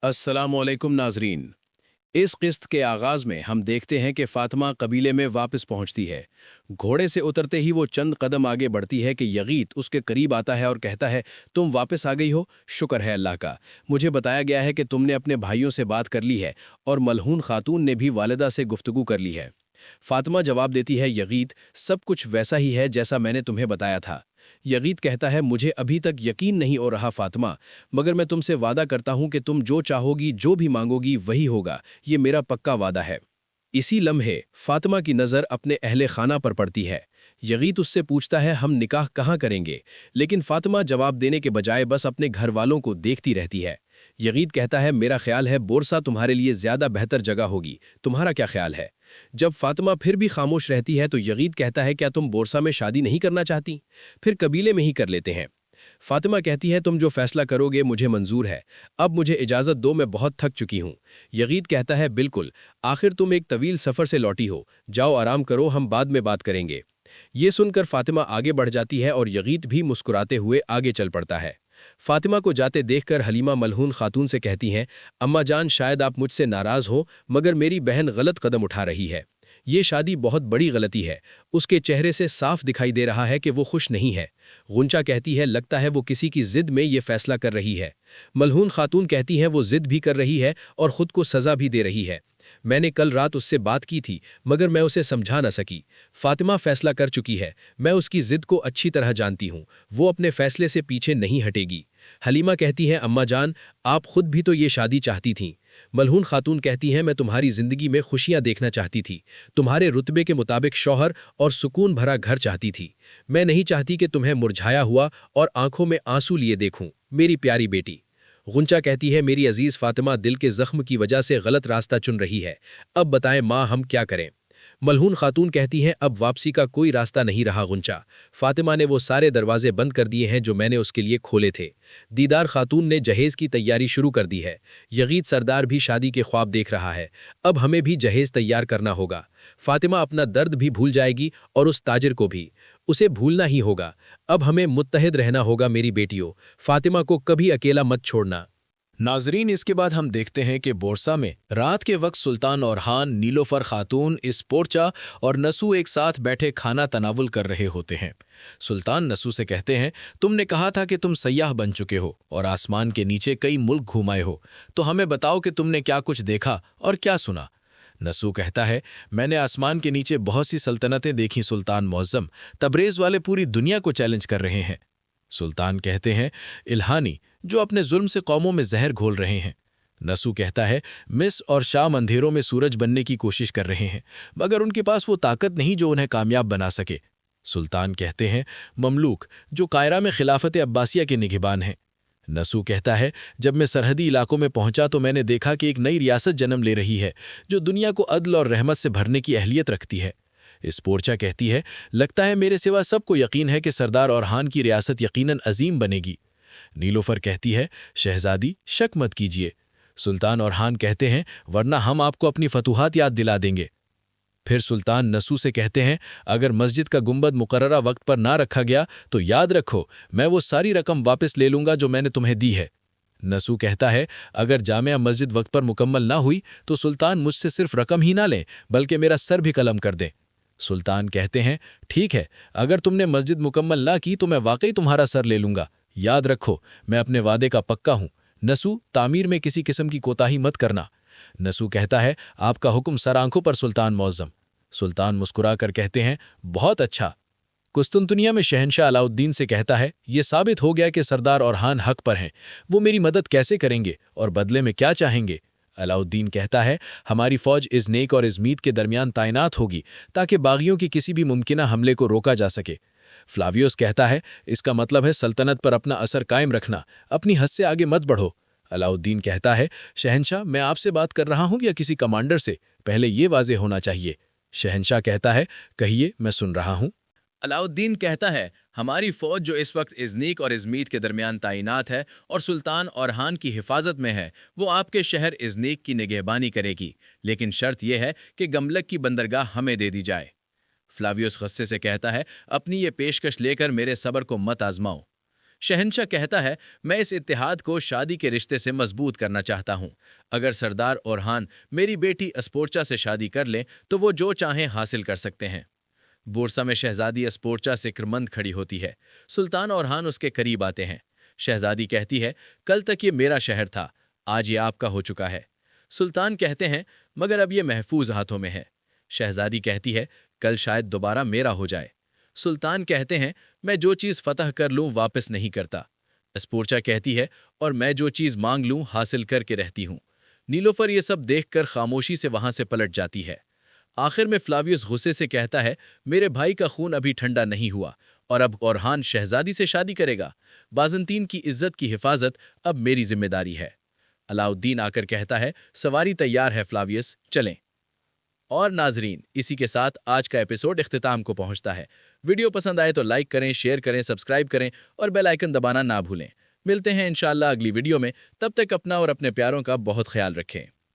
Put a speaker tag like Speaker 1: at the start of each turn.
Speaker 1: अस्सलामुअलैकुम नाजरीन। इस किस्त के आगाज में हम देखते हैं कि फातिमा कबीले में वापस पहुंचती है। घोड़े से उतरते ही वो चंद कदम आगे बढ़ती है कि यगीत उसके करीब आता है और कहता है, तुम वापस आ गई हो, शुक्र है अल्लाह का। मुझे बताया गया है कि तुमने अपने भाइयों से बात कर ली है और मलहून खातून ने भी वालिदा से गुफ्तगू कर ली है। फातिमा जवाब देती है, यगीत, सब कुछ वैसा ही है जैसा मैंने तुम्हें बताया था। यगीत कहता है, मुझे अभी तक यकीन नहीं हो रहा फातिमा, मगर मैं तुमसे वादा करता हूं कि तुम जो चाहोगी, जो भी मांगोगी वही होगा, ये मेरा पक्का वादा है। इसी लम्हे फातिमा की नज़र अपने अहले खाना पर पड़ती है। यगीत उससे पूछता है, हम निकाह कहाँ करेंगे, लेकिन फातिमा जवाब देने के बजाय बस अपने घर वालों को देखती रहती है। यगीत कहता है, मेरा ख्याल है बोरसा तुम्हारे लिए ज़्यादा बेहतर जगह होगी, तुम्हारा क्या ख्याल है? जब फातिमा फिर भी खामोश रहती है तो यगीत कहता है, क्या तुम बोरसा में शादी नहीं करना चाहती? फिर कबीले में ही कर लेते हैं। फातिमा कहती है, तुम जो फैसला करोगे मुझे मंजूर है, अब मुझे इजाज़त दो, मैं बहुत थक चुकी हूँ। यगीत कहता है, बिल्कुल, आखिर तुम एक तवील सफ़र से लौटी हो, जाओ आराम करो, हम बाद में बात करेंगे। ये सुनकर फातिमा आगे बढ़ जाती है और यगीत भी मुस्कुराते हुए आगे चल पड़ता है। फातिमा को जाते देखकर हलीमा मलहून खातून से कहती हैं, अम्मा जान, शायद आप मुझसे नाराज़ हो, मगर मेरी बहन गलत कदम उठा रही है। ये शादी बहुत बड़ी गलती है। उसके चेहरे से साफ दिखाई दे रहा है कि वो खुश नहीं है। गुंचा कहती है, लगता है वो किसी की जिद में ये फैसला कर रही है। मलहून खातून कहती हैं, वो जिद भी कर रही है और खुद को सज़ा भी दे रही है। मैंने कल रात उससे बात की थी, मगर मैं उसे समझा न सकी। फातिमा फैसला कर चुकी है, मैं उसकी जिद को अच्छी तरह जानती हूँ, वो अपने फैसले से पीछे नहीं हटेगी। हलीमा कहती है, अम्मा जान, आप खुद भी तो ये शादी चाहती थीं। मलहून खातून कहती हैं, मैं तुम्हारी जिंदगी में खुशियां देखना चाहती थी, तुम्हारे रुतबे के मुताबिक शौहर और सुकून भरा घर चाहती थी। मैं नहीं चाहती कि तुम्हें मुरझाया हुआ और आंखों में आंसू लिए देखूं, मेरी प्यारी बेटी। गुंचा कहती है, मेरी अजीज फातिमा दिल के जख्म की वजह से गलत रास्ता चुन रही है, अब बताएं माँ, हम क्या करें? मलहून खातून कहती हैं, अब वापसी का कोई रास्ता नहीं रहा गुंचा। फातिमा ने वो सारे दरवाजे बंद कर दिए हैं जो मैंने उसके लिए खोले थे। दीदार खातून ने जहेज की तैयारी शुरू कर दी है। यगीत सरदार भी शादी के ख्वाब देख रहा है। अब हमें भी जहेज तैयार करना होगा। फातिमा अपना दर्द भी भूल जाएगी और उस ताजिर को भी। उसे भूलना ही होगा। अब हमें मुत्तहिद रहना होगा मेरी बेटियों। फातिमा को कभी अकेला मत छोड़ना।
Speaker 2: नाजरीन, इसके बाद हम देखते हैं कि बोरसा में रात के वक्त सुल्तान औरहान, नीलोफर खातून, इस्पोर्चा और नसू एक साथ बैठे खाना तनावुल कर रहे होते हैं। सुल्तान नसू से कहते हैं, तुमने कहा था कि तुम सयाह बन चुके हो और आसमान के नीचे कई मुल्क घुमाए हो, तो हमें बताओ कि तुमने क्या कुछ देखा और क्या सुना। नसू कहता है, मैंने आसमान के नीचे बहुत सी सल्तनतें देखी सुल्तान मुअज्जम, तबरेज़ वाले पूरी दुनिया को चैलेंज कर रहे हैं। सुल्तान कहते हैं, इल्हानी, जो अपने जुल्म से कौमों में जहर घोल रहे हैं। नसू कहता है, मिस्र और शाम अंधेरों में सूरज बनने की कोशिश कर रहे हैं, मगर उनके पास वो ताकत नहीं जो उन्हें कामयाब बना सके। सुल्तान कहते हैं, ममलूक, जो कायरा में खिलाफत अब्बासिया के निगहबान हैं। नसू कहता है, जब मैं सरहदी इलाकों में पहुंचा तो मैंने देखा कि एक नई रियासत जन्म ले रही है जो दुनिया को अदल और रहमत से भरने की अहलियत रखती है। इस्पोर्चा कहती है, लगता है मेरे सिवा सबको यकीन है कि सरदार औरहान की रियासत यकीनन अजीम बनेगी। नीलोफर कहती है, शहजादी, शक मत कीजिए। सुल्तान औरहान कहते हैं, वरना हम आपको अपनी फतूहात याद दिला देंगे। फिर सुल्तान नसू से कहते हैं, अगर मस्जिद का गुंबद मुकर्ररा वक्त पर ना रखा गया तो याद रखो, मैं वो सारी रकम वापस ले लूंगा जो मैंने तुम्हें दी है। नसू कहता है, अगर जामिया मस्जिद वक्त पर मुकम्मल ना हुई तो सुल्तान मुझसे सिर्फ रकम ही ना लें बल्कि मेरा सर भी कलम कर दें। सुल्तान कहते हैं, ठीक है, अगर तुमने मस्जिद मुकम्मल ना की तो मैं वाकई तुम्हारा सर ले लूंगा। याद रखो, मैं अपने वादे का पक्का हूं। नसू, तामीर में किसी किस्म की कोताही मत करना। नसू कहता है, आपका हुक्म सर आंखों पर सुल्तान मौज़म। सुल्तान मुस्कुरा कर कहते हैं, बहुत अच्छा। कुस्तुनतुनिया में शहनशाह अलाउद्दीन से कहता है, ये साबित हो गया कि सरदार औरहान हक पर हैं। वो मेरी मदद कैसे करेंगे और बदले में क्या चाहेंगे? अलाउद्दीन कहता है, हमारी फौज इज़नेक और इज़मीत के दरमियान तैनात होगी ताकि बागियों की किसी भी मुमकिना हमले को रोका जा सके। फ्लावियोस कहता है, इसका मतलब है सल्तनत पर अपना असर कायम रखना, अपनी हद से आगे मत बढ़ो। अलाउद्दीन कहता है, शहनशाह, मैं आपसे बात कर रहा हूं या किसी कमांडर से? पहले ये वाज़ेह होना चाहिए। शहनशाह कहता है, कहिए, मैं सुन रहा हूं।
Speaker 3: अलाउद्दीन कहता है, हमारी फौज जो इस वक्त इज़नीक और इज़मीत के दरमियान तैनात है और सुल्तान औरहान की हिफाजत में है, वो आपके शहर इज़नीक की निगहबानी करेगी, लेकिन शर्त यह है कि गमलक की बंदरगाह हमें दे दी जाए। फ्लावियोस गुस्से से कहता है, अपनी ये पेशकश लेकर मेरे सब्र को मत आजमाओ। शहंशाह कहता है, मैं इस इत्तेहाद को शादी के रिश्ते से मजबूत करना चाहता हूँ। अगर सरदार ओरहान मेरी बेटी अस्पोर्चा से शादी कर लें तो वो जो चाहें हासिल कर सकते हैं। बोरसा में शहजादी अस्पोर्चा सिक्रमंद खड़ी होती है। सुल्तान ओरहान उसके करीब आते हैं। शहजादी कहती है, कल तक ये मेरा शहर था, आज ये आपका हो चुका है। सुल्तान कहते हैं, मगर अब ये महफूज हाथों में है। शहजादी कहती है, कल शायद दोबारा मेरा हो जाए। सुल्तान कहते हैं, मैं जो चीज़ फतह कर लूँ वापस नहीं करता। अस्पोर्चा कहती है, और मैं जो चीज़ मांग लूँ हासिल करके रहती हूँ। नीलोफर ये सब देखकर खामोशी से वहां से पलट जाती है। आखिर में फ्लावियस गुस्से से कहता है, मेरे भाई का खून अभी ठंडा नहीं हुआ और अब ओरहान शहजादी से शादी करेगा। बाज़ंतीन की इज्जत की हिफाजत अब मेरी जिम्मेदारी है। अलाउद्दीन आकर कहता है, सवारी तैयार है फ्लावियस, चलें। और नाजरीन, इसी के साथ आज का एपिसोड इख्तिताम को पहुंचता है। वीडियो पसंद आए तो लाइक करें, शेयर करें, सब्सक्राइब करें और बेल आइकन दबाना ना भूलें। मिलते हैं इंशाअल्लाह अगली वीडियो में। तब तक अपना और अपने प्यारों का बहुत ख्याल रखें।